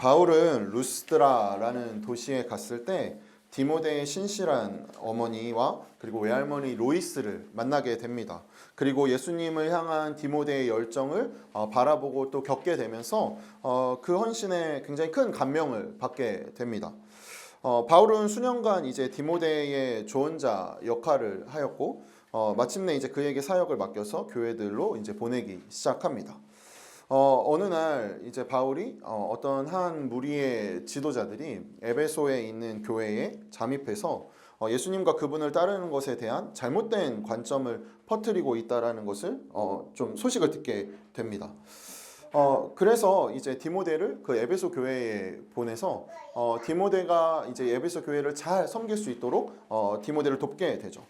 바울은 루스드라라는 도시에 갔을 때 디모데의 신실한 어머니와 그리고 외할머니 로이스를 만나게 됩니다. 그리고 예수님을 향한 디모데의 열정을 바라보고 또 겪게 되면서 그 헌신에 굉장히 큰 감명을 받게 됩니다. 바울은 수년간 이제 디모데의 조언자 역할을 하였고 마침내 이제 그에게 사역을 맡겨서 교회들로 이제 보내기 시작합니다. 어느 날 이제 바울이 어떤 한 무리의 지도자들이 에베소에 있는 교회에 잠입해서 예수님과 그분을 따르는 것에 대한 잘못된 관점을 퍼뜨리고 있다라는 것을 좀 소식을 듣게 됩니다. 그래서 이제 디모데를 그 에베소 교회에 보내서 디모데가 이제 에베소 교회를 잘 섬길 수 있도록 디모데를 돕게 되죠.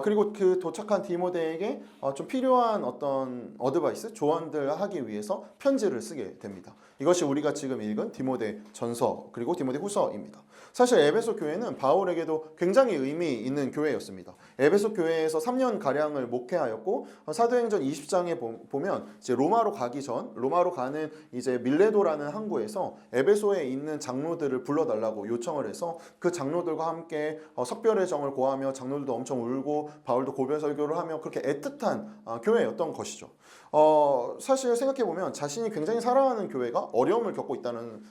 그리고 그 도착한 디모데에게 좀 필요한 어떤 어드바이스, 조언들 하기 위해서 편지를 쓰게 됩니다. 이것이 우리가 지금 읽은 디모데 전서 그리고 디모데 후서입니다. 사실 에베소 교회는 바울에게도 굉장히 의미 있는 교회였습니다. 에베소 교회에서 3년가량을 목회하였고 사도행전 20장에 보면 이제 로마로 가는 이제 밀레도라는 항구에서 에베소에 있는 장로들을 불러달라고 요청을 해서 그 장로들과 함께 석별의 정을 고하며 장로들도 엄청 울고 바울도 고별 설교를 하며 그렇게 애틋한 교회였던 것이죠. 사실 생각해보면 자신이 굉장히 사랑하는 교회가 어려움을 겪고 있다는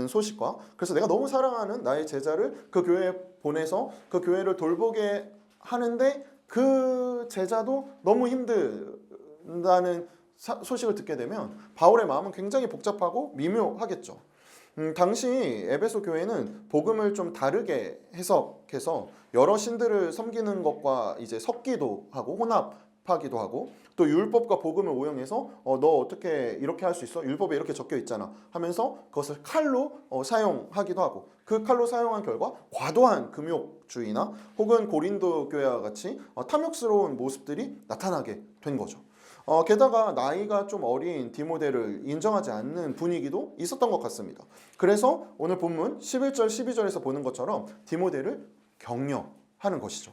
소식과 그래서 내가 너무 사랑하는 나의 제자를 그 교회에 보내서 그 교회를 돌보게 하는데 그 제자도 너무 힘들다는 소식을 듣게 되면 바울의 마음은 굉장히 복잡하고 미묘하겠죠. 당시 에베소 교회는 복음을 좀 다르게 해석해서 여러 신들을 섬기는 것과 이제 섞기도 하고 혼합하기도 하고 또 율법과 복음을 오용해서 너 어떻게 이렇게 할 수 있어? 율법에 이렇게 적혀 있잖아 하면서 그것을 칼로 사용하기도 하고 그 칼로 사용한 결과 과도한 금욕주의나 혹은 고린도 교회와 같이 탐욕스러운 모습들이 나타나게 된 거죠. 게다가 나이가 좀 어린 디모데를 인정하지 않는 분위기도 있었던 것 같습니다. 그래서 오늘 본문 11절 12절에서 보는 것처럼 디모데를 격려하는 것이죠.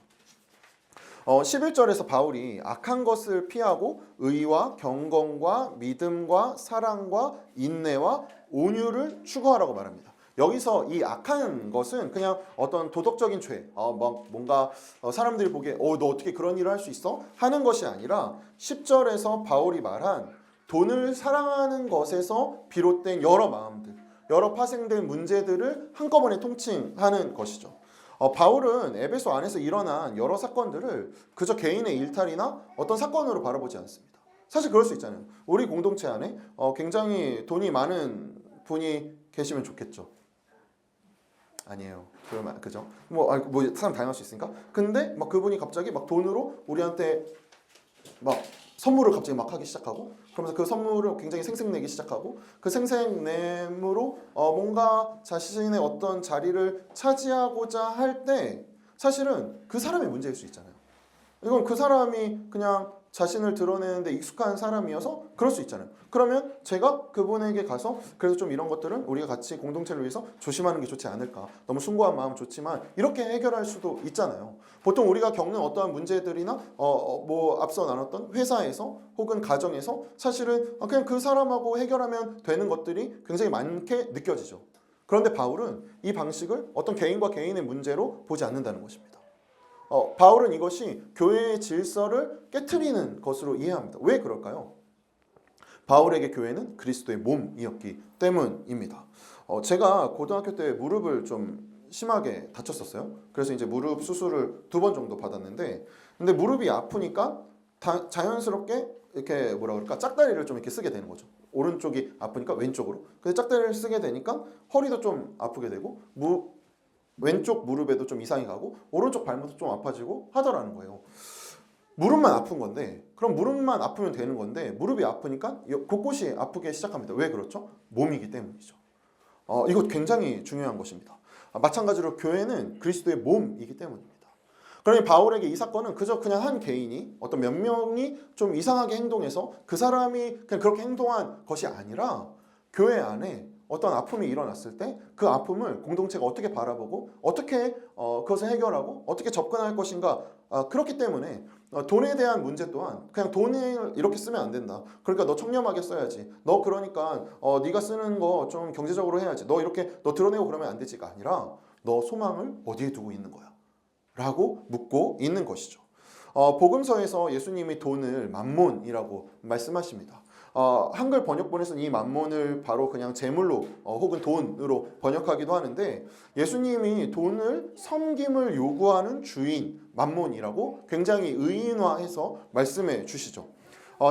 11절에서 바울이 악한 것을 피하고 의와 경건과 믿음과 사랑과 인내와 온유를 추구하라고 말합니다. 여기서 이 악한 것은 그냥 어떤 도덕적인 죄, 뭔가 사람들이 보기에 너 어떻게 그런 일을 할 수 있어? 하는 것이 아니라 10절에서 바울이 말한 돈을 사랑하는 것에서 비롯된 여러 마음들, 여러 파생된 문제들을 한꺼번에 통칭하는 것이죠. 바울은 에베소 안에서 일어난 여러 사건들을 그저 개인의 일탈이나 어떤 사건으로 바라보지 않습니다. 사실 그럴 수 있잖아요. 우리 공동체 안에 굉장히 돈이 많은 분이 계시면 좋겠죠. 아니에요. 그러면 그죠? 뭐 사람 다양할 수 있으니까. 근데 막 그분이 갑자기 막 돈으로 우리한테 막 선물을 갑자기 막 하기 시작하고 그러면서 그 선물을 굉장히 생색내기 시작하고 그 생색냄으로 뭔가 자신의 어떤 자리를 차지하고자 할 때 사실은 그 사람의 문제일 수 있잖아요. 이건 그 사람이 그냥 자신을 드러내는데 익숙한 사람이어서 그럴 수 있잖아요. 그러면 제가 그분에게 가서 그래서 좀 이런 것들은 우리가 같이 공동체를 위해서 조심하는 게 좋지 않을까. 너무 숭고한 마음 좋지만 이렇게 해결할 수도 있잖아요. 보통 우리가 겪는 어떠한 문제들이나 앞서 나눴던 회사에서 혹은 가정에서 사실은 그냥 그 사람하고 해결하면 되는 것들이 굉장히 많게 느껴지죠. 그런데 바울은 이 방식을 어떤 개인과 개인의 문제로 보지 않는다는 것입니다. 바울은 이것이 교회의 질서를 깨트리는 것으로 이해합니다. 왜 그럴까요? 바울에게 교회는 그리스도의 몸이었기 때문입니다. 제가 고등학교 때 무릎을 좀 심하게 다쳤었어요. 그래서 이제 무릎 수술을 2번 정도 받았는데 근데 무릎이 아프니까 자연스럽게 이렇게 짝다리를 좀 이렇게 쓰게 되는 거죠. 오른쪽이 아프니까 왼쪽으로. 근데 짝다리를 쓰게 되니까 허리도 좀 아프게 되고 왼쪽 무릎에도 좀 이상이 가고 오른쪽 발목도 좀 아파지고 하더라는 거예요. 무릎만 아픈 건데 그럼 무릎만 아프면 되는 건데 무릎이 아프니까 곳곳이 아프게 시작합니다. 왜 그렇죠? 몸이기 때문이죠. 이거 굉장히 중요한 것입니다. 마찬가지로 교회는 그리스도의 몸이기 때문입니다. 그러니 바울에게 이 사건은 그냥 한 개인이 어떤 몇 명이 좀 이상하게 행동해서 그 사람이 그냥 그렇게 행동한 것이 아니라 교회 안에 어떤 아픔이 일어났을 때 그 아픔을 공동체가 어떻게 바라보고 어떻게 그것을 해결하고 어떻게 접근할 것인가. 그렇기 때문에 돈에 대한 문제 또한 그냥 돈을 이렇게 쓰면 안 된다. 그러니까 너 청렴하게 써야지. 너 그러니까 네가 쓰는 거 좀 경제적으로 해야지. 너 이렇게 너 드러내고 그러면 안 되지가 아니라 너 소망을 어디에 두고 있는 거야? 라고 묻고 있는 것이죠. 복음서에서 예수님이 돈을 만몬이라고 말씀하십니다. 한글 번역본에서는 이 만몬을 바로 그냥 재물로 혹은 돈으로 번역하기도 하는데 예수님이 돈을 섬김을 요구하는 주인 만몬이라고 굉장히 의인화해서 말씀해 주시죠.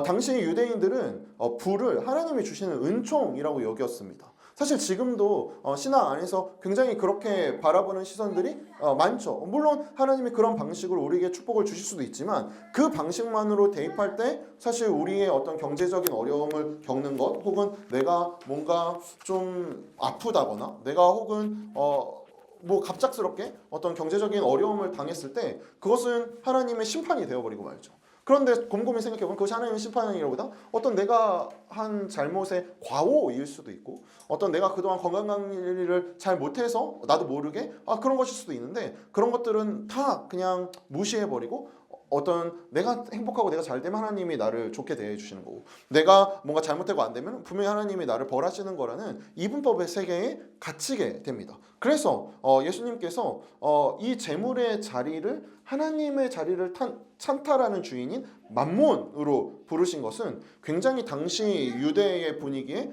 당시 유대인들은 부를 하나님이 주시는 은총이라고 여겼습니다. 사실 지금도 신앙 안에서 굉장히 그렇게 바라보는 시선들이 많죠. 물론 하나님이 그런 방식으로 우리에게 축복을 주실 수도 있지만 그 방식만으로 대입할 때 사실 우리의 어떤 경제적인 어려움을 겪는 것 혹은 내가 뭔가 좀 아프다거나 내가 혹은 뭐 갑작스럽게 어떤 경제적인 어려움을 당했을 때 그것은 하나님의 심판이 되어버리고 말죠. 그런데 곰곰이 생각해보면 그것이 하나님의 심판이라기보다 어떤 내가 한 잘못의 과오일 수도 있고 어떤 내가 그동안 건강관리를 잘 못해서 나도 모르게 그런 것일 수도 있는데 그런 것들은 다 그냥 무시해버리고 어떤 내가 행복하고 내가 잘 되면 하나님이 나를 좋게 대해주시는 거고 내가 뭔가 잘못되고 안 되면 분명히 하나님이 나를 벌하시는 거라는 이분법의 세계에 갇히게 됩니다. 그래서 예수님께서 이 재물의 자리를 하나님의 자리를 찬탈하는 주인인 만몬으로 부르신 것은 굉장히 당시 유대의 분위기에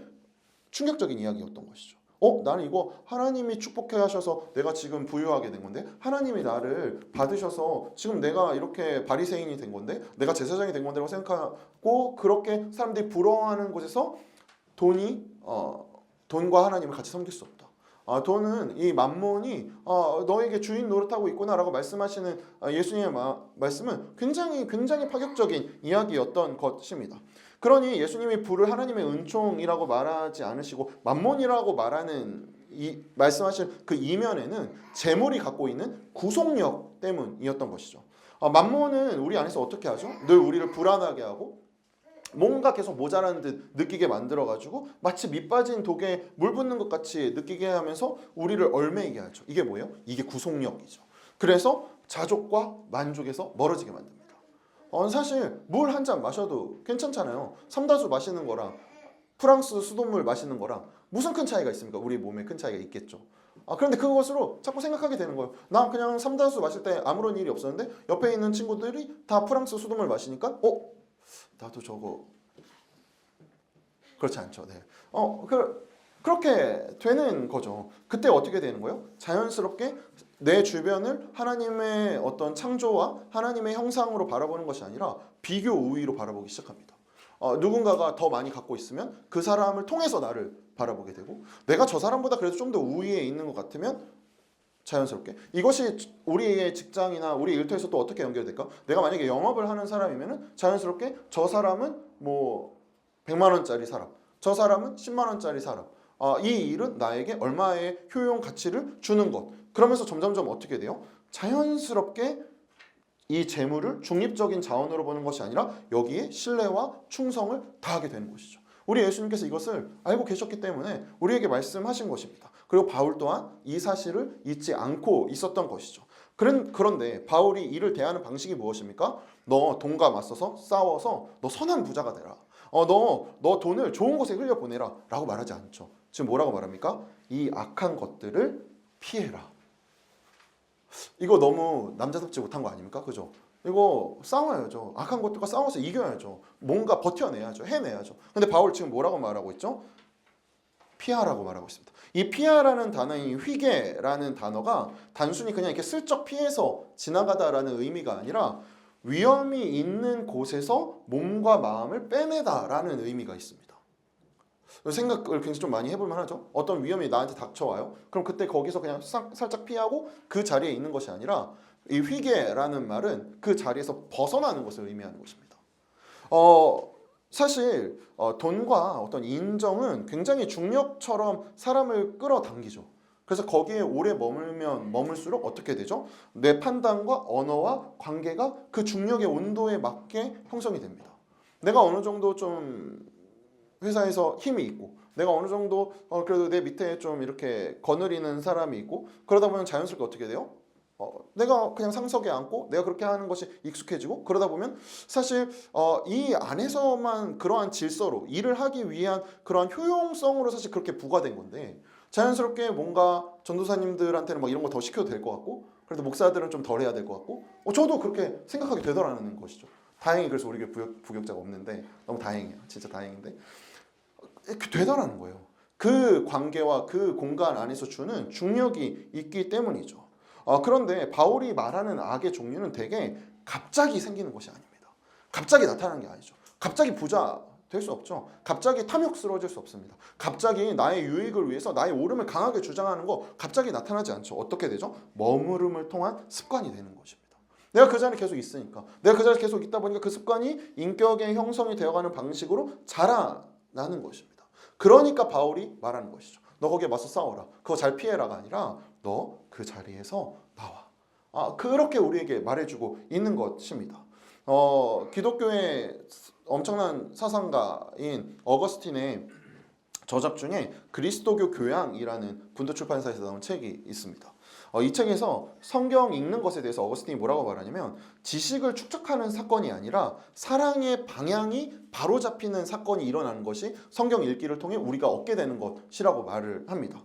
충격적인 이야기였던 것이죠. 나는 이거 하나님이 축복해 하셔서 내가 지금 부유하게 된 건데 하나님이 나를 받으셔서 지금 내가 이렇게 바리새인이 된 건데 내가 제사장이 된 건데라고 생각하고 그렇게 사람들이 부러워하는 곳에서 돈과 하나님을 같이 섬길 수 없다. 돈은 이 만몬이 너에게 주인 노릇하고 있구나라고 말씀하시는 예수님의 말씀은 굉장히 파격적인 이야기였던 것입니다. 그러니 예수님이 부를 하나님의 은총이라고 말하지 않으시고 만몬이라고 말씀하신 그 이면에는 재물이 갖고 있는 구속력 때문이었던 것이죠. 만몬은 우리 안에서 어떻게 하죠? 늘 우리를 불안하게 하고 뭔가 계속 모자라는 듯 느끼게 만들어가지고 마치 밑 빠진 독에 물 붓는 것 같이 느끼게 하면서 우리를 얽매이게 하죠. 이게 뭐예요? 이게 구속력이죠. 그래서 자족과 만족에서 멀어지게 만듭니다. 사실 물 한 잔 마셔도 괜찮잖아요. 삼다수 마시는 거랑 프랑스 수돗물 마시는 거랑 무슨 큰 차이가 있습니까? 우리 몸에 큰 차이가 있겠죠. 그런데 그것으로 자꾸 생각하게 되는 거예요. 나 그냥 삼다수 마실 때 아무런 일이 없었는데 옆에 있는 친구들이 다 프랑스 수돗물 마시니까 나도 저거 그렇지 않죠. 네. 그렇게 되는 거죠. 그때 어떻게 되는 거예요? 자연스럽게 내 주변을 하나님의 어떤 창조와 하나님의 형상으로 바라보는 것이 아니라 비교 우위로 바라보기 시작합니다. 누군가가 더 많이 갖고 있으면 그 사람을 통해서 나를 바라보게 되고 내가 저 사람보다 그래도 좀 더 우위에 있는 것 같으면 자연스럽게 이것이 우리의 직장이나 우리 일터에서 또 어떻게 연결될까? 내가 만약에 영업을 하는 사람이면 자연스럽게 저 사람은 뭐 100만 원짜리 사람, 저 사람은 10만 원짜리 사람. 이 일은 나에게 얼마의 효용 가치를 주는 것. 그러면서 점점점 어떻게 돼요? 자연스럽게 이 재물을 중립적인 자원으로 보는 것이 아니라 여기에 신뢰와 충성을 다하게 되는 것이죠. 우리 예수님께서 이것을 알고 계셨기 때문에 우리에게 말씀하신 것입니다. 그리고 바울 또한 이 사실을 잊지 않고 있었던 것이죠. 그런데 바울이 이를 대하는 방식이 무엇입니까? 너 돈과 맞서서 싸워서 너 선한 부자가 되라. 너 돈을 좋은 곳에 흘려보내라 라고 말하지 않죠. 지금 뭐라고 말합니까? 이 악한 것들을 피해라. 이거 너무 남자답지 못한 거 아닙니까? 그죠? 이거 싸워야죠. 악한 것들과 싸워서 이겨야죠. 뭔가 버텨내야죠. 해내야죠. 근데 바울 지금 뭐라고 말하고 있죠? 피하라고 말하고 있습니다. 이 피하라는 단어인 휘게라는 단어가 단순히 그냥 이렇게 슬쩍 피해서 지나가다라는 의미가 아니라 위험이 있는 곳에서 몸과 마음을 빼내다라는 의미가 있습니다. 생각을 굉장히 좀 많이 해볼 만하죠. 어떤 위험이 나한테 닥쳐와요. 그럼 그때 거기서 그냥 살짝 피하고 그 자리에 있는 것이 아니라 이 휘게라는 말은 그 자리에서 벗어나는 것을 의미하는 것입니다. 사실 돈과 어떤 인정은 굉장히 중력처럼 사람을 끌어당기죠. 그래서 거기에 오래 머물면 머물수록 어떻게 되죠? 내 판단과 언어와 관계가 그 중력의 온도에 맞게 형성이 됩니다. 내가 어느 정도 좀 회사에서 힘이 있고 내가 어느 정도 그래도 내 밑에 좀 이렇게 거느리는 사람이 있고 그러다 보면 자연스럽게 어떻게 돼요? 내가 그냥 상석에 앉고 내가 그렇게 하는 것이 익숙해지고 그러다 보면 사실 이 안에서만 그러한 질서로 일을 하기 위한 그러한 효용성으로 사실 그렇게 부과된 건데 자연스럽게 뭔가 전도사님들한테는 막 이런 거 더 시켜도 될 것 같고 그래도 목사들은 좀 덜 해야 될 것 같고 저도 그렇게 생각하게 되더라는 것이죠. 다행히 그래서 우리 교회 부격자가 없는데 너무 다행이에요. 진짜 다행인데 이렇게 되더라는 거예요. 그 관계와 그 공간 안에서 주는 중력이 있기 때문이죠. 그런데 바울이 말하는 악의 종류는 되게 갑자기 생기는 것이 아닙니다. 갑자기 나타나는 게 아니죠. 갑자기 부자 될 수 없죠. 갑자기 탐욕스러워질 수 없습니다. 갑자기 나의 유익을 위해서 나의 옳음을 강하게 주장하는 거 갑자기 나타나지 않죠. 어떻게 되죠? 머무름을 통한 습관이 되는 것입니다. 내가 그 자리에 계속 있으니까 내가 그 자리에 계속 있다 보니까 그 습관이 인격의 형성이 되어가는 방식으로 자라나는 것입니다. 그러니까 바울이 말하는 것이죠. 너 거기에 맞서 싸워라. 그거 잘 피해라가 아니라 너 그 자리에서 나와. 그렇게 우리에게 말해주고 있는 것입니다. 기독교의 엄청난 사상가인 어거스틴의 저작 중에 그리스도교 교양이라는 분도 출판사에서 나온 책이 있습니다. 이 책에서 성경 읽는 것에 대해서 어거스틴이 뭐라고 말하냐면 지식을 축적하는 사건이 아니라 사랑의 방향이 바로잡히는 사건이 일어나는 것이 성경 읽기를 통해 우리가 얻게 되는 것이라고 말을 합니다.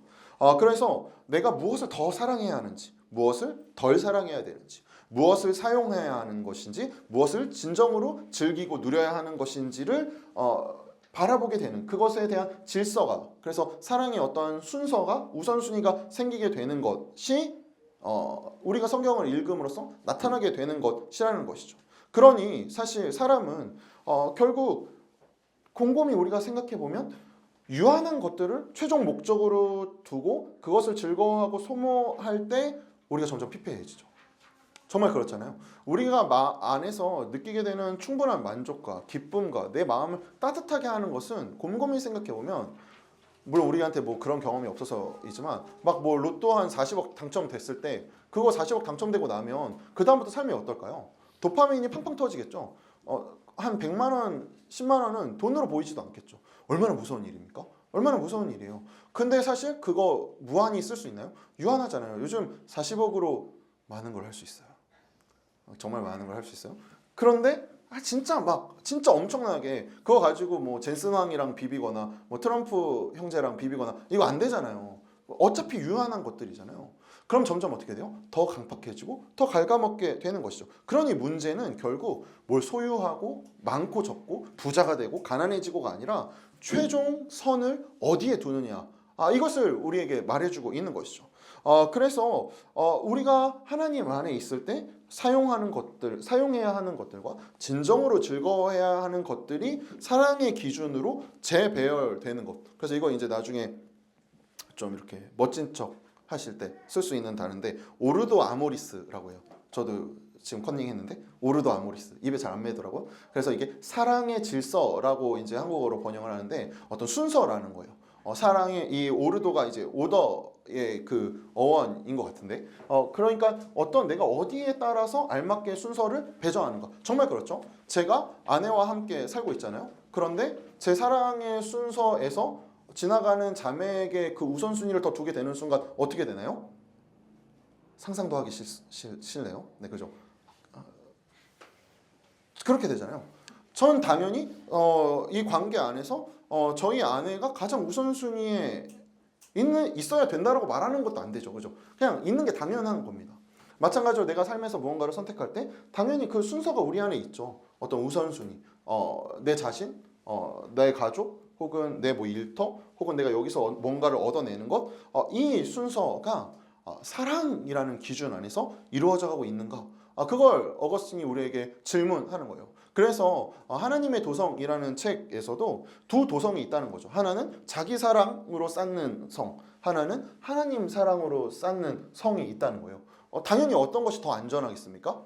그래서 내가 무엇을 더 사랑해야 하는지 무엇을 덜 사랑해야 되는지 무엇을 사용해야 하는 것인지 무엇을 진정으로 즐기고 누려야 하는 것인지를 바라보게 되는 그것에 대한 질서가 그래서 사랑의 어떤 순서가 우선순위가 생기게 되는 것이 우리가 성경을 읽음으로써 나타나게 되는 것이라는 것이죠. 그러니 사실 사람은 결국 곰곰이 우리가 생각해보면 유한한 것들을 최종 목적으로 두고 그것을 즐거워하고 소모할 때 우리가 점점 피폐해지죠. 정말 그렇잖아요. 우리가 안에서 느끼게 되는 충분한 만족과 기쁨과 내 마음을 따뜻하게 하는 것은 곰곰이 생각해보면 물론 우리한테 뭐 그런 경험이 없어서이지만 막 뭐 로또 한 40억 당첨됐을 때 그거 40억 당첨되고 나면 그 다음부터 삶이 어떨까요? 도파민이 팡팡 터지겠죠. 한 100만 원, 10만 원은 돈으로 보이지도 않겠죠. 얼마나 무서운 일입니까? 얼마나 무서운 일이에요. 근데 사실 그거 무한히 쓸 수 있나요? 유한하잖아요. 요즘 40억으로 많은 걸 할 수 있어요. 정말 많은 걸 할 수 있어요. 그런데 진짜 엄청나게 그거 가지고 뭐 젠슨 왕이랑 비비거나 뭐 트럼프 형제랑 비비거나 이거 안 되잖아요. 어차피 유한한 것들이잖아요. 그럼 점점 어떻게 돼요? 더 강팍해지고 더 갉아먹게 되는 것이죠. 그러니 문제는 결국 뭘 소유하고 많고 적고 부자가 되고 가난해지고가 아니라 최종 선을 어디에 두느냐 이것을 우리에게 말해주고 있는 것이죠. 그래서 우리가 하나님 안에 있을 때 사용하는 것들, 사용해야 하는 것들과 진정으로 즐거워해야 하는 것들이 사랑의 기준으로 재배열되는 것. 그래서 이거 이제 나중에 좀 이렇게 멋진 척 하실 때 쓸 수 있는 단어인데 오르도 아모리스라고 해요. 저도 지금 컨닝 했는데 오르도 아모리스 입에 잘 안 매더라고요. 그래서 이게 사랑의 질서라고 이제 한국어로 번역을 하는데 어떤 순서라는 거예요. 사랑의 이 오르도가 이제 오더의 그 어원인 것 같은데 그러니까 어떤 내가 어디에 따라서 알맞게 순서를 배정하는가 정말 그렇죠. 제가 아내와 함께 살고 있잖아요. 그런데 제 사랑의 순서에서 지나가는 자매에게 그 우선순위를 더 두게 되는 순간 어떻게 되나요? 상상도 하기 싫네요. 네, 그죠? 그렇게 되잖아요. 전 당연히 이 관계 안에서 저희 아내가 가장 우선순위에 있어야 된다라고 말하는 것도 안 되죠. 그죠? 그냥 있는 게 당연한 겁니다. 마찬가지로 내가 삶에서 무언가를 선택할 때 당연히 그 순서가 우리 안에 있죠. 어떤 우선순위, 내 자신, 내 가족, 혹은 내 뭐 일터, 혹은 내가 여기서 뭔가를 얻어내는 것, 이 순서가 사랑이라는 기준 안에서 이루어져 가고 있는가? 그걸 어거스틴이 우리에게 질문하는 거예요. 그래서 하나님의 도성이라는 책에서도 두 도성이 있다는 거죠. 하나는 자기 사랑으로 쌓는 성, 하나는 하나님 사랑으로 쌓는 성이 있다는 거예요. 당연히 어떤 것이 더 안전하겠습니까?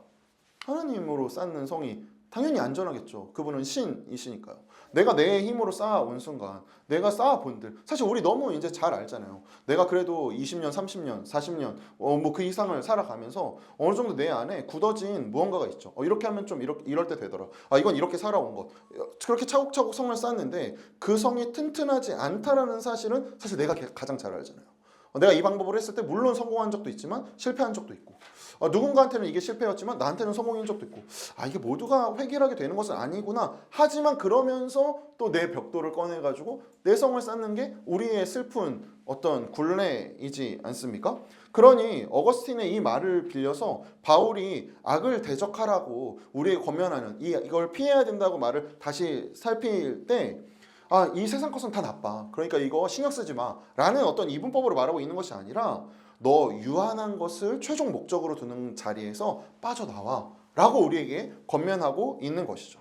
하나님으로 쌓는 성이 당연히 안전하겠죠. 그분은 신이시니까요. 내가 내 힘으로 쌓아온 순간, 내가 쌓아본들, 사실 우리 너무 이제 잘 알잖아요. 내가 그래도 20년, 30년, 40년, 뭐 그 이상을 살아가면서 어느 정도 내 안에 굳어진 무언가가 있죠. 이렇게 하면 좀 이럴 때 되더라. 이건 이렇게 살아온 것. 그렇게 차곡차곡 성을 쌓았는데 그 성이 튼튼하지 않다라는 사실은 사실 내가 가장 잘 알잖아요. 내가 이 방법을 했을 때 물론 성공한 적도 있지만 실패한 적도 있고, 누군가한테는 이게 실패였지만 나한테는 성공인 적도 있고, 이게 모두가 획일하게 되는 것은 아니구나. 하지만 그러면서 또 내 벽돌을 꺼내가지고 내 성을 쌓는 게 우리의 슬픈 어떤 굴레이지 않습니까? 그러니 어거스틴의 이 말을 빌려서 바울이 악을 대적하라고 우리에게 권면하는 이걸 피해야 된다고 말을 다시 살필 때, 이 세상 것은 다 나빠, 그러니까 이거 신경 쓰지 마 라는 어떤 이분법으로 말하고 있는 것이 아니라, 너 유한한 것을 최종 목적으로 두는 자리에서 빠져나와 라고 우리에게 권면하고 있는 것이죠.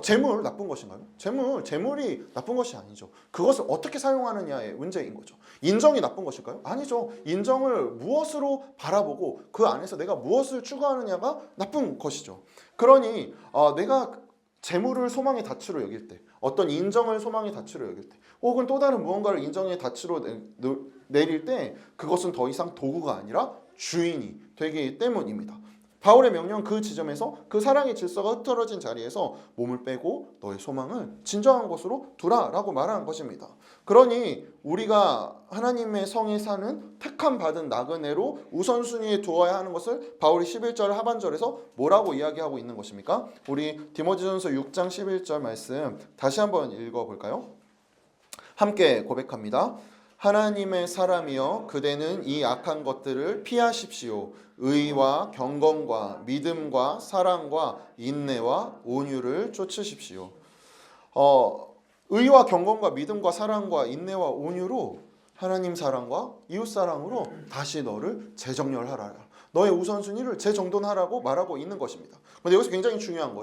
재물 나쁜 것인가요? 재물이 나쁜 것이 아니죠. 그것을 어떻게 사용하느냐의 문제인 거죠. 인정이 나쁜 것일까요? 아니죠. 인정을 무엇으로 바라보고 그 안에서 내가 무엇을 추구하느냐가 나쁜 것이죠. 그러니 내가 재물을 소망의 가치로 여길 때, 어떤 인정을 소망의 가치로 여길 때, 혹은 또 다른 무언가를 인정의 가치로 내릴 때, 그것은 더 이상 도구가 아니라 주인이 되기 때문입니다. 바울의 명령 그 지점에서 그 사랑의 질서가 흐트러진 자리에서 몸을 빼고 너의 소망을 진정한 것으로 두라라고 말하는 것입니다. 그러니 우리가 하나님의 성에 사는 택함 받은 나그네로 우선순위에 두어야 하는 것을 바울이 11절 하반절에서 뭐라고 이야기하고 있는 것입니까? 우리 디모데전서 6장 11절 말씀 다시 한번 읽어볼까요? 함께 고백합니다. 하나님의 사람이여, 그대는 이 악한 것들을 피하십시오. 의와 경건과 믿음과 사랑과 인내와 온유를 쫓으십시오. 의와 경건과 믿음과 사랑과 인내와 온유로, 하나님 사랑과 이웃 사랑으로 다시 너를 재정렬하라. 너의 우선순위를 재정돈하라고 말하고 있는 것입니다. 그런데 여기서 굉장히 중요한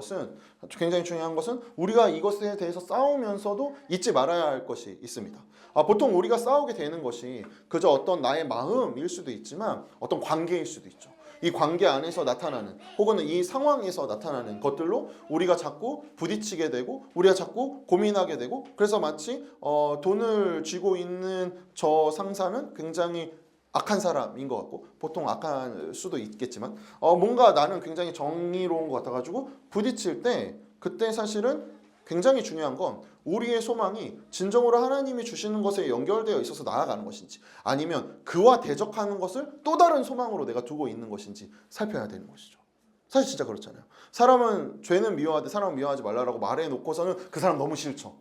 것은 우리가 이것에 대해서 싸우면서도 잊지 말아야 할 것이 있습니다. 보통 우리가 싸우게 되는 것이 그저 어떤 나의 마음일 수도 있지만 어떤 관계일 수도 있죠. 이 관계 안에서 나타나는, 혹은 이 상황에서 나타나는 것들로 우리가 자꾸 부딪히게 되고, 우리가 자꾸 고민하게 되고, 그래서 마치 돈을 쥐고 있는 저 상사는 굉장히 악한 사람인 것 같고, 보통 악할 수도 있겠지만 뭔가 나는 굉장히 정의로운 것 같아가지고 부딪힐 때, 그때 사실은 굉장히 중요한 건 우리의 소망이 진정으로 하나님이 주시는 것에 연결되어 있어서 나아가는 것인지, 아니면 그와 대적하는 것을 또 다른 소망으로 내가 두고 있는 것인지 살펴야 되는 것이죠. 사실 진짜 그렇잖아요. 사람은 죄는 미워하되 사람은 미워하지 말라라고 말해놓고서는 그 사람 너무 싫죠.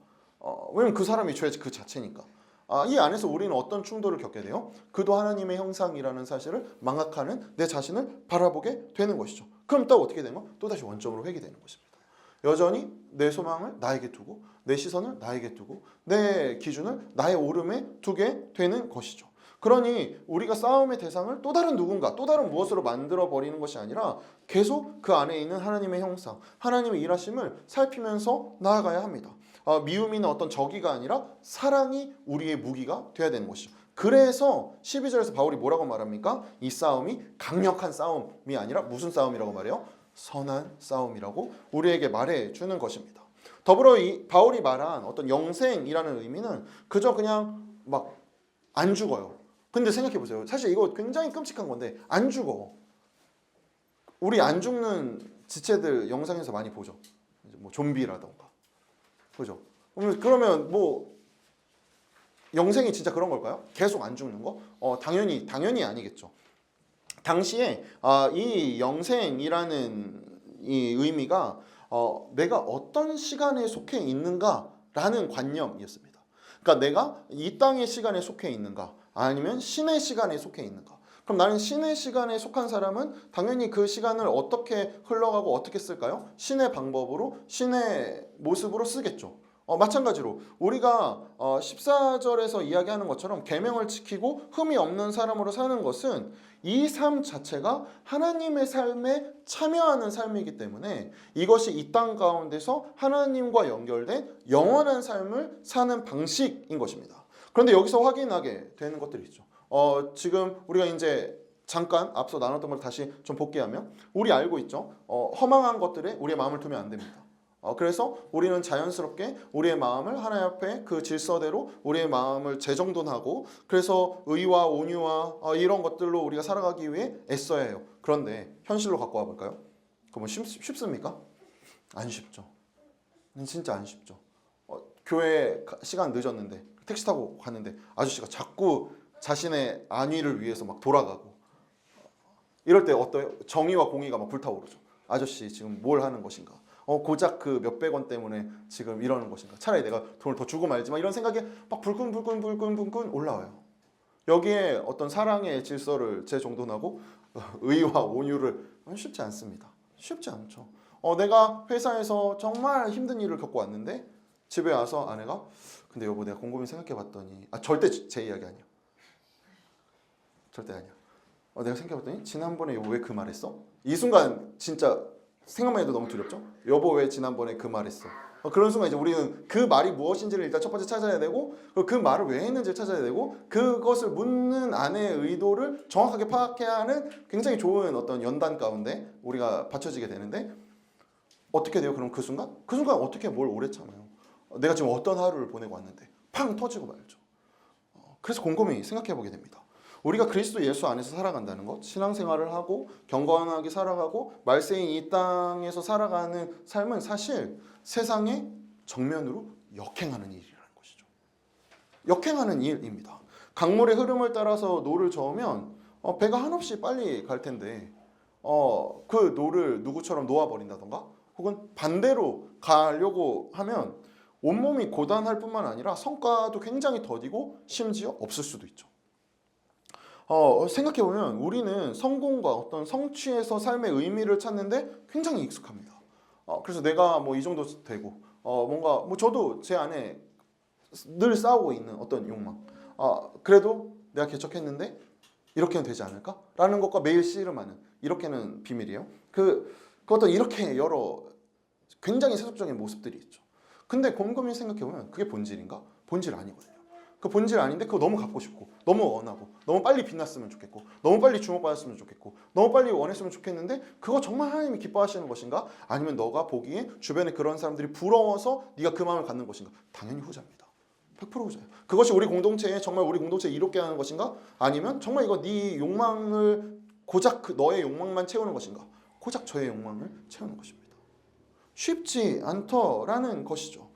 왜냐면 그 사람이 죄 그 자체니까. 이 안에서 우리는 어떤 충돌을 겪게 돼요? 그도 하나님의 형상이라는 사실을 망각하는 내 자신을 바라보게 되는 것이죠. 그럼 또 어떻게 되는 거? 또다시 원점으로 회귀되는 것입니다. 여전히 내 소망을 나에게 두고, 내 시선을 나에게 두고, 내 기준을 나의 오름에 두게 되는 것이죠. 그러니 우리가 싸움의 대상을 또 다른 누군가, 또 다른 무엇으로 만들어버리는 것이 아니라 계속 그 안에 있는 하나님의 형상, 하나님의 일하심을 살피면서 나아가야 합니다. 미움이나 어떤 적이가 아니라 사랑이 우리의 무기가 되어야 되는 것이죠. 그래서 12절에서 바울이 뭐라고 말합니까? 이 싸움이 강력한 싸움이 아니라 무슨 싸움이라고 말해요? 선한 싸움이라고 우리에게 말해주는 것입니다. 더불어 바울이 말한 어떤 영생이라는 의미는 그저 그냥 막 안 죽어요. 근데 생각해보세요. 사실 이거 굉장히 끔찍한 건데, 안 죽어. 우리 안 죽는 지체들 영상에서 많이 보죠. 뭐 좀비라던가. 그죠? 그러면 뭐 영생이 진짜 그런 걸까요? 계속 안 죽는 거? 당연히 아니겠죠. 당시에 이 영생이라는 이 의미가 내가 어떤 시간에 속해 있는가라는 관념이었습니다. 그러니까 내가 이 땅의 시간에 속해 있는가, 아니면 신의 시간에 속해 있는가. 그럼 나는 신의 시간에 속한 사람은 당연히 그 시간을 어떻게 흘러가고 어떻게 쓸까요? 신의 방법으로, 신의 모습으로 쓰겠죠. 마찬가지로 우리가 14절에서 이야기하는 것처럼 계명을 지키고 흠이 없는 사람으로 사는 것은 이 삶 자체가 하나님의 삶에 참여하는 삶이기 때문에 이것이 이 땅 가운데서 하나님과 연결된 영원한 삶을 사는 방식인 것입니다. 그런데 여기서 확인하게 되는 것들이 있죠. 지금 우리가 이제 잠깐 앞서 나눴던 걸 다시 좀 복귀하면 우리 알고 있죠. 허망한 것들에 우리의 마음을 두면 안 됩니다. 그래서 우리는 자연스럽게 우리의 마음을 하나님 앞에 그 질서대로 우리의 마음을 재정돈하고 그래서 의와 온유와 이런 것들로 우리가 살아가기 위해 애써야 해요. 그런데 현실로 갖고 와볼까요? 그러면 쉽습니까? 안 쉽죠. 진짜 안 쉽죠. 교회 시간 늦었는데 택시 타고 갔는데 아저씨가 자꾸 자신의 안위를 위해서 막 돌아가고 이럴 때 어때요? 정의와 공의가 막 불타오르죠. 아저씨 지금 뭘 하는 것인가? 고작 그 몇백 원 때문에 지금 이러는 것인가? 차라리 내가 돈을 더 주고 말지만 이런 생각이 막 불끈 올라와요. 여기에 어떤 사랑의 질서를 재정돈하고 의와 온유를 쉽지 않습니다. 쉽지 않죠. 내가 회사에서 정말 힘든 일을 겪고 왔는데 집에 와서 아내가 근데 여보 내가 곰곰이 생각해 봤더니 절대 제 이야기 아니야. 절대 아니야. 내가 생각해 봤더니 지난번에 여보 왜 그 말했어? 이 순간 진짜 생각만 해도 너무 두렵죠? 여보 왜 지난번에 그 말했어? 그런 순간 이제 우리는 그 말이 무엇인지를 일단 첫 번째 찾아야 되고 그 말을 왜 했는지를 찾아야 되고 그것을 묻는 아내의 의도를 정확하게 파악해야 하는 굉장히 좋은 어떤 연단 가운데 우리가 받쳐지게 되는데 어떻게 돼요? 그럼 그 순간? 그 순간 어떻게 뭘 오래 참아요? 내가 지금 어떤 하루를 보내고 왔는데 팡 터지고 말죠. 그래서 곰곰이 생각해 보게 됩니다. 우리가 그리스도 예수 안에서 살아간다는 것, 신앙생활을 하고 경건하게 살아가고 말세인 이 땅에서 살아가는 삶은 사실 세상의 정면으로 역행하는 일이라는 것이죠. 역행하는 일입니다. 강물의 흐름을 따라서 노를 저으면 배가 한없이 빨리 갈 텐데 그 노를 누구처럼 놓아버린다던가 혹은 반대로 가려고 하면 온몸이 고단할 뿐만 아니라 성과도 굉장히 더디고 심지어 없을 수도 있죠. 생각해보면 우리는 성공과 어떤 성취에서 삶의 의미를 찾는데 굉장히 익숙합니다. 그래서 내가 뭐 이 정도 되고 뭔가 뭐 저도 제 안에 늘 싸우고 있는 어떤 욕망 그래도 내가 개척했는데 이렇게는 되지 않을까? 라는 것과 매일 씨름하는 이렇게는 비밀이에요. 그것도 이렇게 여러 굉장히 세속적인 모습들이 있죠. 근데 곰곰이 생각해보면 그게 본질인가? 본질 아니거든요. 그 본질 아닌데 그거 너무 갖고 싶고 너무 원하고 너무 빨리 빛났으면 좋겠고 너무 빨리 주목받았으면 좋겠고 너무 빨리 원했으면 좋겠는데 그거 정말 하나님이 기뻐하시는 것인가? 아니면 너가 보기에 주변에 그런 사람들이 부러워서 네가 그 마음을 갖는 것인가? 당연히 후자입니다. 100% 후자예요. 그것이 우리 공동체에 정말 우리 공동체를 이롭게 하는 것인가? 아니면 정말 이거 네 욕망을 고작 너의 욕망만 채우는 것인가? 고작 저의 욕망을 채우는 것입니다. 쉽지 않더라는 것이죠.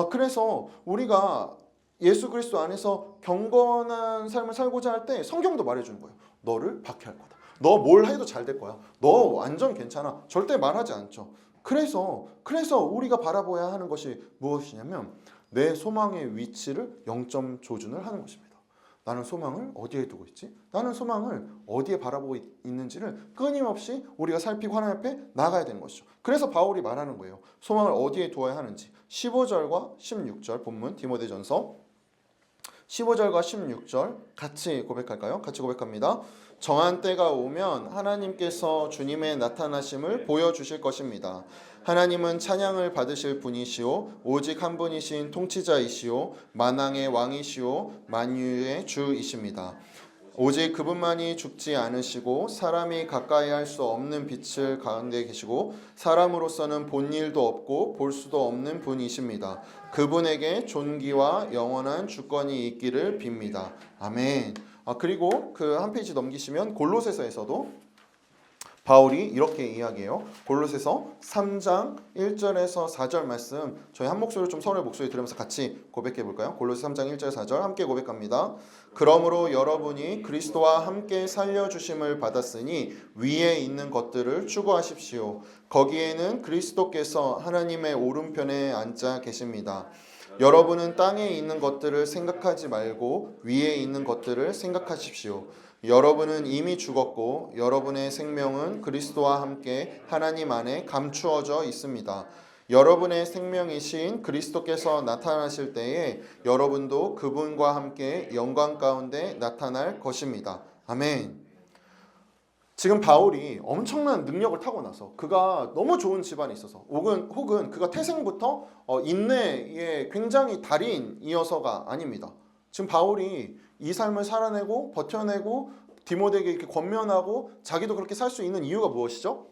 그래서 우리가 예수 그리스도 안에서 경건한 삶을 살고자 할 때 성경도 말해주는 거예요. 너를 박해할 거다. 너 뭘 해도 잘 될 거야. 너 완전 괜찮아. 절대 말하지 않죠. 그래서 우리가 바라봐야 하는 것이 무엇이냐면 내 소망의 위치를 0점 조준을 하는 것입니다. 나는 소망을 어디에 두고 있지? 나는 소망을 어디에 바라보고 있는지를 끊임없이 우리가 살피고 하나님 앞에 나가야 되는 것이죠. 그래서 바울이 말하는 거예요. 소망을 어디에 두어야 하는지. 15절과 16절 본문 디모데전서 15절과 16절 같이 고백할까요? 같이 고백합니다. 정한 때가 오면 하나님께서 주님의 나타나심을 보여주실 것입니다. 하나님은 찬양을 받으실 분이시오 오직 한 분이신 통치자이시오 만왕의 왕이시오 만유의 주이십니다. 오직 그분만이 죽지 않으시고 사람이 가까이 할 수 없는 빛을 가운데 계시고 사람으로서는 본 일도 없고 볼 수도 없는 분이십니다. 그분에게 존귀와 영원한 주권이 있기를 빕니다. 아멘. 그리고 그 한 페이지 넘기시면 골로새서에서도 바울이 이렇게 이야기해요. 골로새서 3장 1절에서 4절 말씀 저희 한 목소리로 좀 서로의 목소리 들으면서 같이 고백해 볼까요? 골로새 3장 1절 4절 함께 고백합니다. 그러므로 여러분이 그리스도와 함께 살려주심을 받았으니 위에 있는 것들을 추구하십시오. 거기에는 그리스도께서 하나님의 오른편에 앉아 계십니다. 여러분은 땅에 있는 것들을 생각하지 말고 위에 있는 것들을 생각하십시오. 여러분은 이미 죽었고 여러분의 생명은 그리스도와 함께 하나님 안에 감추어져 있습니다. 여러분의 생명이신 그리스도께서 나타나실 때에 여러분도 그분과 함께 영광 가운데 나타날 것입니다. 아멘. 지금 바울이 엄청난 능력을 타고나서 그가 너무 좋은 집안에 있어서 혹은 그가 태생부터 인내에 굉장히 달인이어서가 아닙니다. 지금 바울이 이 삶을 살아내고 버텨내고 디모데에게 이렇게 권면하고 자기도 그렇게 살 수 있는 이유가 무엇이죠?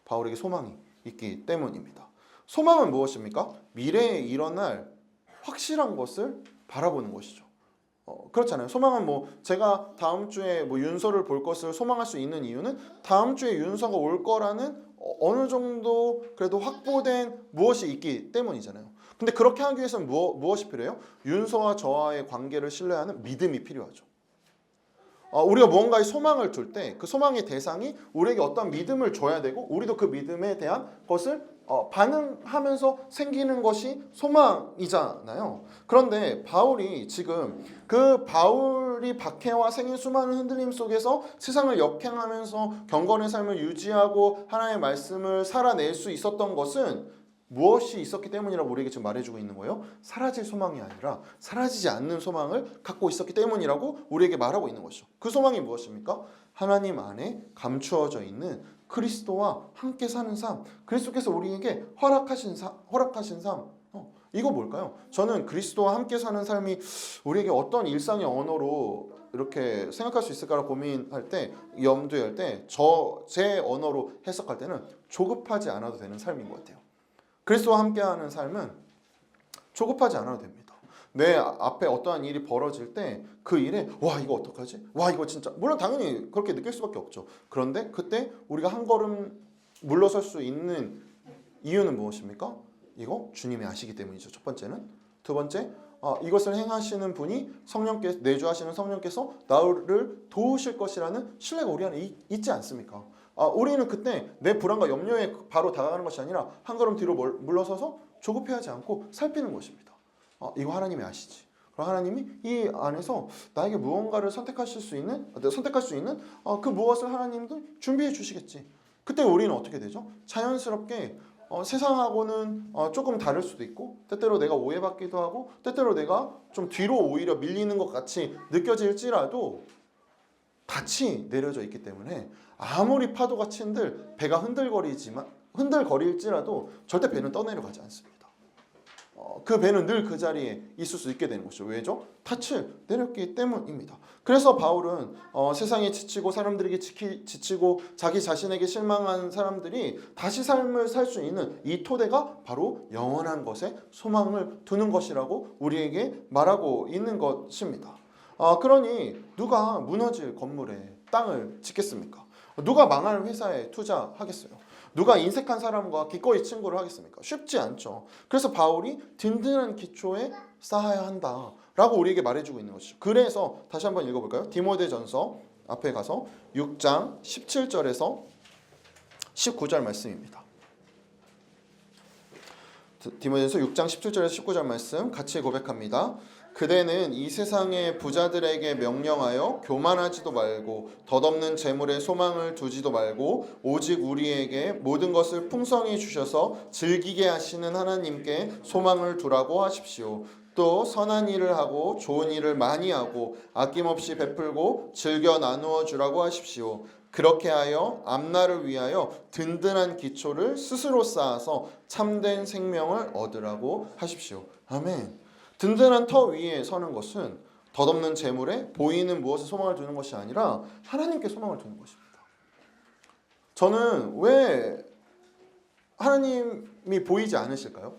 바울에게 소망이 있기 때문입니다. 소망은 무엇입니까? 미래에 일어날 확실한 것을 바라보는 것이죠. 그렇잖아요. 소망은 뭐 제가 다음 주에 뭐 윤서를 볼 것을 소망할 수 있는 이유는 다음 주에 윤서가 올 거라는 어느 정도 그래도 확보된 무엇이 있기 때문이잖아요. 근데 그렇게 하기 위해서는 무엇이 필요해요? 윤서와 저와의 관계를 신뢰하는 믿음이 필요하죠. 우리가 무언가에 소망을 둘 때 그 소망의 대상이 우리에게 어떤 믿음을 줘야 되고 우리도 그 믿음에 대한 것을 반응하면서 생기는 것이 소망이잖아요. 그런데 바울이 지금 그 바울이 박해와 생긴 수많은 흔들림 속에서 세상을 역행하면서 경건의 삶을 유지하고 하나님의 말씀을 살아낼 수 있었던 것은 무엇이 있었기 때문이라고 우리에게 지금 말해주고 있는 거예요. 사라질 소망이 아니라 사라지지 않는 소망을 갖고 있었기 때문이라고 우리에게 말하고 있는 것이죠. 그 소망이 무엇입니까? 하나님 안에 감추어져 있는 그리스도와 함께 사는 삶, 그리스도께서 우리에게 허락하신 삶, 이거 뭘까요? 저는 그리스도와 함께 사는 삶이 우리에게 어떤 일상의 언어로 이렇게 생각할 수 있을까를 고민할 때, 염두에 할 때, 제 언어로 해석할 때는 조급하지 않아도 되는 삶인 것 같아요. 그리스도와 함께하는 삶은 조급하지 않아도 됩니다. 내 앞에 어떠한 일이 벌어질 때 그 일에 와 이거 어떡하지? 와 이거 진짜 물론 당연히 그렇게 느낄 수밖에 없죠. 그런데 그때 우리가 한 걸음 물러설 수 있는 이유는 무엇입니까? 이거 주님이 아시기 때문이죠. 첫 번째는. 두 번째, 이것을 행하시는 분이 성령께서 내주하시는 성령께서 나를 도우실 것이라는 신뢰가 우리 안에 있지 않습니까? 우리는 그때 내 불안과 염려에 바로 다가가는 것이 아니라 한 걸음 뒤로 물러서서 조급해하지 않고 살피는 것입니다. 이거 하나님이 아시지. 그럼 하나님이 이 안에서 나에게 무언가를 선택할 수 있는 그 무엇을 하나님도 준비해 주시겠지. 그때 우리는 어떻게 되죠? 자연스럽게 세상하고는 조금 다를 수도 있고 때때로 내가 오해받기도 하고 때때로 내가 좀 뒤로 오히려 밀리는 것 같이 느껴질지라도 같이 내려져 있기 때문에 아무리 파도가 친들 배가 흔들거릴지라도 절대 배는 떠내려가지 않습니다. 그 배는 늘 그 자리에 있을 수 있게 되는 것이죠. 왜죠? 닻을 내렸기 때문입니다. 그래서 바울은 세상에 지치고 사람들에게 지치고 자기 자신에게 실망한 사람들이 다시 삶을 살 수 있는 이 토대가 바로 영원한 것에 소망을 두는 것이라고 우리에게 말하고 있는 것입니다. 그러니 누가 무너질 건물에 땅을 짓겠습니까? 누가 망할 회사에 투자하겠어요? 누가 인색한 사람과 기꺼이 친구를 하겠습니까? 쉽지 않죠. 그래서 바울이 든든한 기초에 쌓아야 한다라고 우리에게 말해주고 있는 것이죠. 그래서 다시 한번 읽어볼까요? 디모데전서 앞에 가서 6장 17절에서 19절 말씀입니다. 디모데전서 6장 17절에서 19절 말씀 같이 고백합니다. 그대는 이 세상의 부자들에게 명령하여 교만하지도 말고 덧없는 재물에 소망을 두지도 말고 오직 우리에게 모든 것을 풍성히 주셔서 즐기게 하시는 하나님께 소망을 두라고 하십시오. 또 선한 일을 하고 좋은 일을 많이 하고 아낌없이 베풀고 즐겨 나누어 주라고 하십시오. 그렇게 하여 앞날을 위하여 든든한 기초를 스스로 쌓아서 참된 생명을 얻으라고 하십시오. 아멘. 든든한 터 위에 서는 것은 덧없는 재물에 보이는 무엇에 소망을 두는 것이 아니라 하나님께 소망을 두는 것입니다. 저는 왜 하나님이 보이지 않으실까요?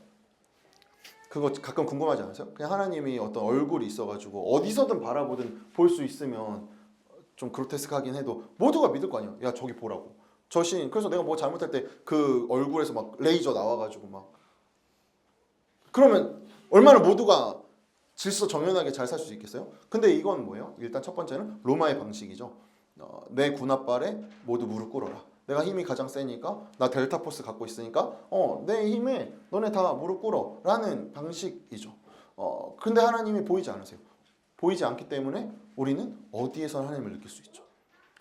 그거 가끔 궁금하지 않으세요? 그냥 하나님이 어떤 얼굴이 있어가지고 어디서든 바라보든 볼 수 있으면 좀 그로테스크하긴 해도 모두가 믿을 거 아니에요. 야 저기 보라고. 저 신. 그래서 내가 뭐 잘못할 때 그 얼굴에서 막 레이저 나와가지고 막 그러면 얼마나 모두가 질서정연하게 잘 살 수 있겠어요? 근데 이건 뭐예요? 일단 첫 번째는 로마의 방식이죠. 내 군합발에 모두 무릎 꿇어라. 내가 힘이 가장 세니까 나 델타 포스 갖고 있으니까 내 힘에 너네 다 무릎 꿇어 라는 방식이죠. 근데 하나님이 보이지 않으세요. 보이지 않기 때문에 우리는 어디에서 하나님을 느낄 수 있죠.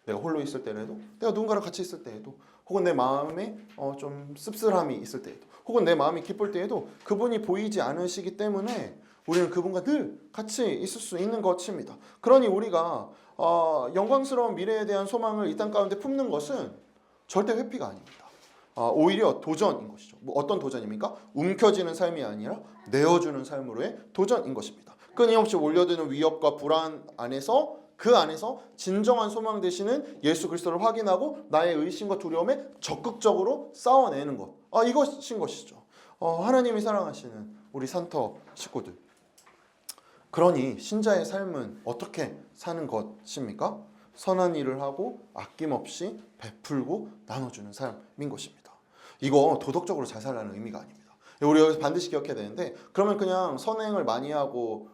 내가 홀로 있을 때라도, 내가 누군가랑 같이 있을 때에도, 혹은 내 마음에 좀 씁쓸함이 있을 때에도, 혹은 내 마음이 기쁠 때에도 그분이 보이지 않으시기 때문에 우리는 그분과 늘 같이 있을 수 있는 것입니다. 그러니 우리가 영광스러운 미래에 대한 소망을 이 땅 가운데 품는 것은 절대 회피가 아닙니다. 오히려 도전인 것이죠. 어떤 도전입니까? 움켜쥐는 삶이 아니라 내어주는 삶으로의 도전인 것입니다. 끊임없이 몰려드는 위협과 불안 안에서 그 안에서 진정한 소망 되시는 예수 그리스도를 확인하고 나의 의심과 두려움에 적극적으로 싸워내는 것. 이것인 것이죠. 하나님이 사랑하시는 우리 산터 식구들. 그러니 신자의 삶은 어떻게 사는 것입니까? 선한 일을 하고 아낌없이 베풀고 나눠주는 삶인 것입니다. 이거 도덕적으로 잘 살라는 의미가 아닙니다. 우리 여기서 반드시 기억해야 되는데, 그러면 그냥 선행을 많이 하고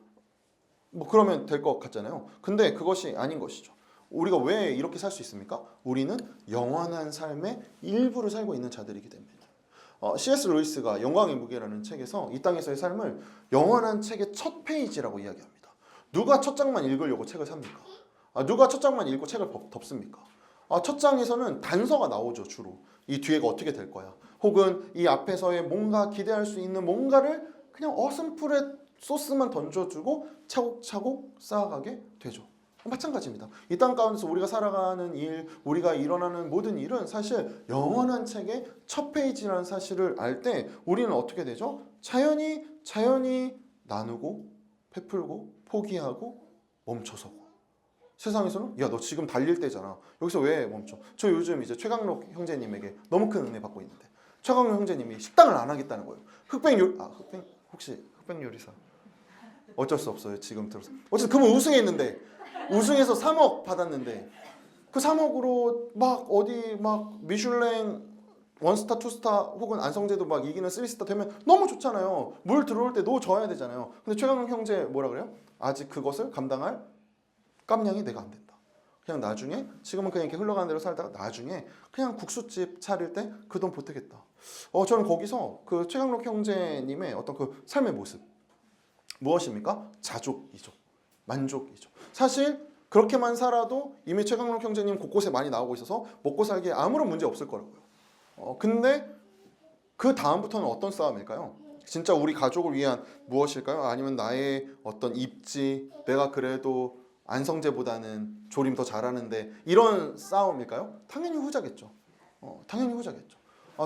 뭐 그러면 될 것 같잖아요. 근데 그것이 아닌 것이죠. 우리가 왜 이렇게 살 수 있습니까? 우리는 영원한 삶의 일부를 살고 있는 자들이기 때문입니다. C.S. 루이스가 영광의 무게라는 책에서 이 땅에서의 삶을 영원한 책의 첫 페이지라고 이야기합니다. 누가 첫 장만 읽으려고 책을 삽니까? 누가 첫 장만 읽고 책을 덮습니까? 첫 장에서는 단서가 나오죠. 주로 이 뒤에가 어떻게 될 거야, 혹은 이 앞에서의 뭔가 기대할 수 있는 뭔가를 그냥 어슴풀에 소스만 던져주고 차곡차곡 쌓아가게 되죠. 마찬가지입니다. 이 땅 가운데서 우리가 살아가는 일, 우리가 일어나는 모든 일은 사실 영원한 책의 첫 페이지라는 사실을 알 때 우리는 어떻게 되죠? 자연히 나누고 베풀고 포기하고 멈춰서고. 세상에서는 야, 너 지금 달릴 때잖아. 여기서 왜 멈춰? 저 요즘 이제 최강록 형제님에게 너무 큰 은혜 받고 있는데, 최강록 형제님이 식당을 안 하겠다는 거예요. 혹시 흑백 요리사 어쩔 수 없어요. 지금 들어서 어쨌든 그분 우승했는데, 우승해서 3억 받았는데, 그 3억으로 막 어디 막 미슐랭 원스타 투스타 혹은 안성재도 막 이기는 3스타 되면 너무 좋잖아요. 물 들어올 때 놓아줘야 되잖아요. 근데 최강록 형제 뭐라 그래요? 아직 그것을 감당할 깜냥이 내가 안 된다. 그냥 나중에, 지금은 그냥 이렇게 흘러가는 대로 살다가 나중에 그냥 국수집 차릴 때 그 돈 보태겠다. 저는 거기서 그 최강록 형제님의 어떤 그 삶의 모습, 무엇입니까? 자족이죠. 만족이죠. 사실 그렇게만 살아도 이미 최강록 형제님 곳곳에 많이 나오고 있어서 먹고 살기에 아무런 문제 없을 거라고요. 근데 그 다음부터는 어떤 싸움일까요? 진짜 우리 가족을 위한 무엇일까요? 아니면 나의 어떤 입지, 내가 그래도 안성재보다는 조림 더 잘하는데, 이런 싸움일까요? 당연히 후자겠죠. 당연히 후자겠죠.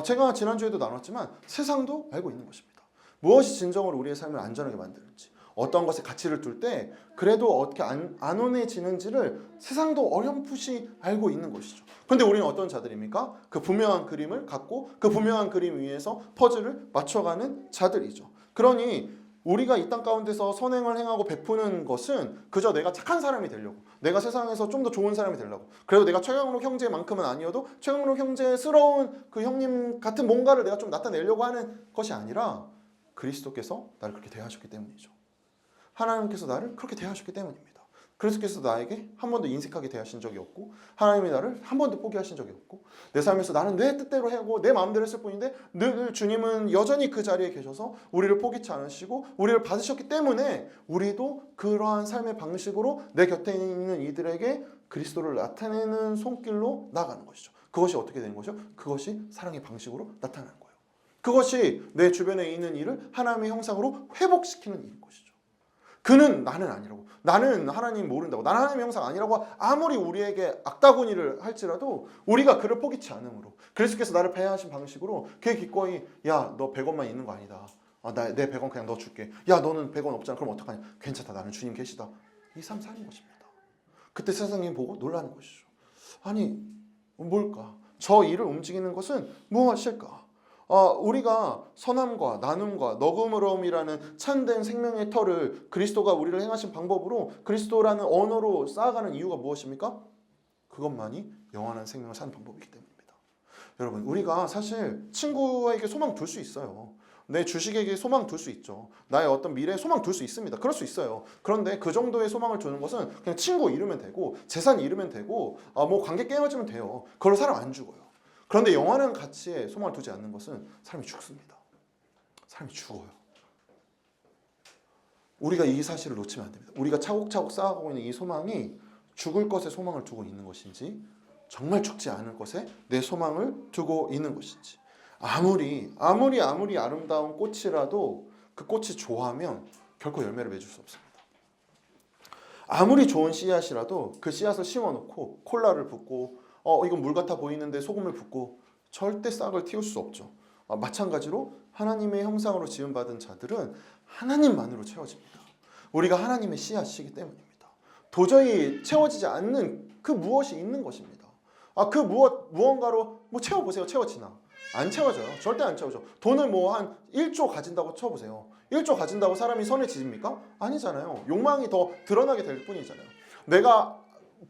제가 지난주에도 나눴지만 세상도 알고 있는 것입니다. 무엇이 진정으로 우리의 삶을 안전하게 만드는지, 어떤 것에 가치를 둘 때 그래도 어떻게 안온해지는지를 세상도 어렴풋이 알고 있는 것이죠. 그런데 우리는 어떤 자들입니까? 그 분명한 그림을 갖고 그 분명한 그림 위에서 퍼즐을 맞춰가는 자들이죠. 그러니 우리가 이 땅 가운데서 선행을 행하고 베푸는 것은 그저 내가 착한 사람이 되려고, 내가 세상에서 좀 더 좋은 사람이 되려고, 그래도 내가 최강록 형제만큼은 아니어도 최강록 형제스러운 그 형님 같은 뭔가를 내가 좀 나타내려고 하는 것이 아니라, 그리스도께서 나를 그렇게 대하셨기 때문이죠. 하나님께서 나를 그렇게 대하셨기 때문입니다. 그리스도께서 나에게 한 번도 인색하게 대하신 적이 없고, 하나님이 나를 한 번도 포기하신 적이 없고, 내 삶에서 나는 내 뜻대로 하고 내 마음대로 했을 뿐인데 늘 주님은 여전히 그 자리에 계셔서 우리를 포기치 않으시고 우리를 받으셨기 때문에 우리도 그러한 삶의 방식으로 내 곁에 있는 이들에게 그리스도를 나타내는 손길로 나아가는 것이죠. 그것이 어떻게 되는 것이죠? 그것이 사랑의 방식으로 나타나는 거예요. 그것이 내 주변에 있는 일을 하나님의 형상으로 회복시키는 일인 것이죠. 그는 나는 아니라고, 나는 하나님 모른다고, 나는 하나님의 형상 아니라고 아무리 우리에게 악다구니를 할지라도 우리가 그를 포기치 않음으로, 그리스도께서 나를 배회하신 방식으로 그의 기꺼이, 야, 너 100원만 있는 거 아니다. 내 100원 그냥 너 줄게. 야, 너는 100원 없잖아. 그럼 어떡하냐. 괜찮다. 나는 주님 계시다. 이 삶 사는 것입니다. 그때 세상이 보고 놀라는 것이죠. 아니, 뭘까? 저 일을 움직이는 것은 무엇일까? 우리가 선함과 나눔과 너그러움이라는 참된 생명의 터를 그리스도가 우리를 행하신 방법으로, 그리스도라는 언어로 쌓아가는 이유가 무엇입니까? 그것만이 영원한 생명을 사는 방법이기 때문입니다. 여러분, 우리가 사실 친구에게 소망 둘 수 있어요. 내 주식에게 소망 둘 수 있죠. 나의 어떤 미래에 소망 둘 수 있습니다. 그럴 수 있어요. 그런데 그 정도의 소망을 두는 것은 그냥 친구 잃으면 되고, 재산 잃으면 되고, 뭐 관계 깨어지면 돼요. 그걸로 사람 안 죽어요. 그런데 영원한 가치에 소망을 두지 않는 것은 사람이 죽습니다. 사람이 죽어요. 우리가 이 사실을 놓치면 안 됩니다. 우리가 차곡차곡 쌓아가고 있는 이 소망이 죽을 것에 소망을 두고 있는 것인지, 정말 죽지 않을 것에 내 소망을 두고 있는 것인지. 아무리 아름다운 꽃이라도 그 꽃이 좋아하면 결코 열매를 맺을 수 없습니다. 아무리 좋은 씨앗이라도 그 씨앗을 심어놓고 콜라를 붓고 이건 물 같아 보이는데 소금을 붓고 절대 싹을 틔울 수 없죠. 마찬가지로 하나님의 형상으로 지음받은 자들은 하나님만으로 채워집니다. 우리가 하나님의 씨앗이기 때문입니다. 도저히 채워지지 않는 그 무엇이 있는 것입니다. 그 무언가로 뭐 채워보세요. 채워지나? 안 채워져요. 절대 안 채워져. 돈을 뭐 한 1조 가진다고 쳐보세요. 1조 가진다고 사람이 선해지십니까? 아니잖아요. 욕망이 더 드러나게 될 뿐이잖아요. 내가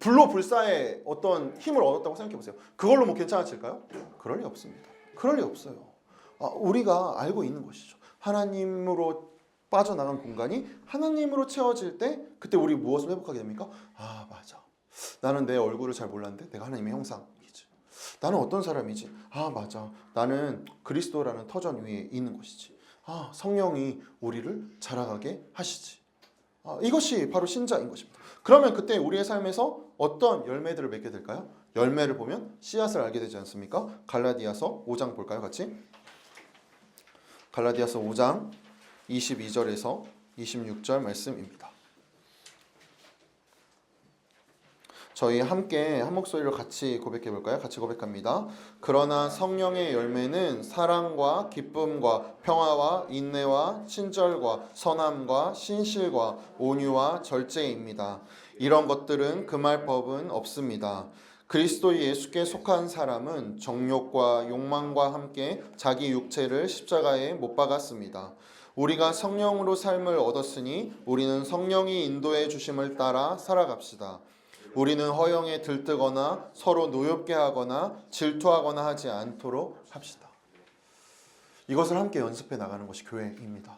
불로불사의 어떤 힘을 얻었다고 생각해보세요. 그걸로 뭐 괜찮아질까요? 그럴 리 없습니다. 그럴 리 없어요. 우리가 알고 있는 것이죠. 하나님으로 빠져나간 공간이 하나님으로 채워질 때 그때 우리 무엇을 회복하게 됩니까? 맞아. 나는 내 얼굴을 잘 몰랐는데 내가 하나님의 형상이지. 나는 어떤 사람이지? 맞아. 나는 그리스도라는 터전 위에 있는 것이지. 성령이 우리를 자라가게 하시지. 이것이 바로 신자인 것입니다. 그러면 그때 우리의 삶에서 어떤 열매들을 맺게 될까요? 열매를 보면 씨앗을 알게 되지 않습니까? 갈라디아서 5장 볼까요? 같이. 갈라디아서 5장 22절에서 26절 말씀입니다. 저희 함께 한 목소리로 같이 고백해 볼까요? 같이 고백합니다. 그러나 성령의 열매는 사랑과 기쁨과 평화와 인내와 친절과 선함과 신실과 온유와 절제입니다. 이런 것들은 금할 법은 없습니다. 그리스도 예수께 속한 사람은 정욕과 욕망과 함께 자기 육체를 십자가에 못 박았습니다. 우리가 성령으로 삶을 얻었으니 우리는 성령이 인도해 주심을 따라 살아갑시다. 우리는 허영에 들뜨거나 서로 노엽게 하거나 질투하거나 하지 않도록 합시다. 이것을 함께 연습해 나가는 것이 교회입니다.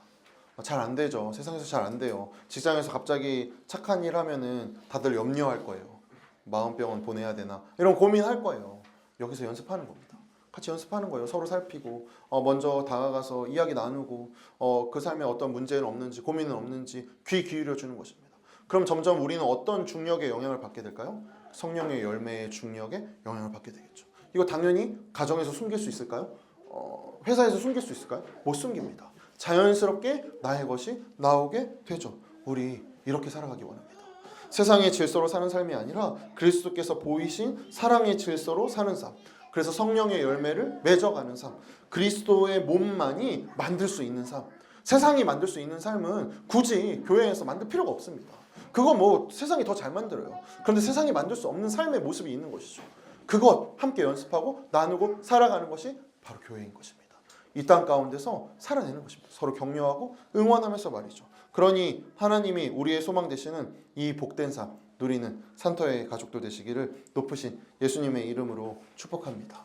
잘 안 되죠. 세상에서 잘 안 돼요. 직장에서 갑자기 착한 일 하면은 다들 염려할 거예요. 마음병원 보내야 되나 이런 고민할 거예요. 여기서 연습하는 겁니다. 같이 연습하는 거예요. 서로 살피고 먼저 다가가서 이야기 나누고 그 삶에 어떤 문제는 없는지 고민은 없는지 귀 기울여 주는 것입니다. 그럼 점점 우리는 어떤 중력의 영향을 받게 될까요? 성령의 열매의 중력에 영향을 받게 되겠죠. 이거 당연히 가정에서 숨길 수 있을까요? 회사에서 숨길 수 있을까요? 못 숨깁니다. 자연스럽게 나의 것이 나오게 되죠. 우리 이렇게 살아가기 원합니다. 세상의 질서로 사는 삶이 아니라 그리스도께서 보이신 사랑의 질서로 사는 삶. 그래서 성령의 열매를 맺어가는 삶. 그리스도의 몸만이 만들 수 있는 삶. 세상이 만들 수 있는 삶은 굳이 교회에서 만들 필요가 없습니다. 그거 뭐 세상이 더 잘 만들어요. 그런데 세상이 만들 수 없는 삶의 모습이 있는 것이죠. 그것 함께 연습하고 나누고 살아가는 것이 바로 교회인 것입니다. 이 땅 가운데서 살아내는 것입니다. 서로 격려하고 응원하면서 말이죠. 그러니 하나님이 우리의 소망 되시는 이 복된 삶 누리는 산터의 가족들 되시기를 높으신 예수님의 이름으로 축복합니다.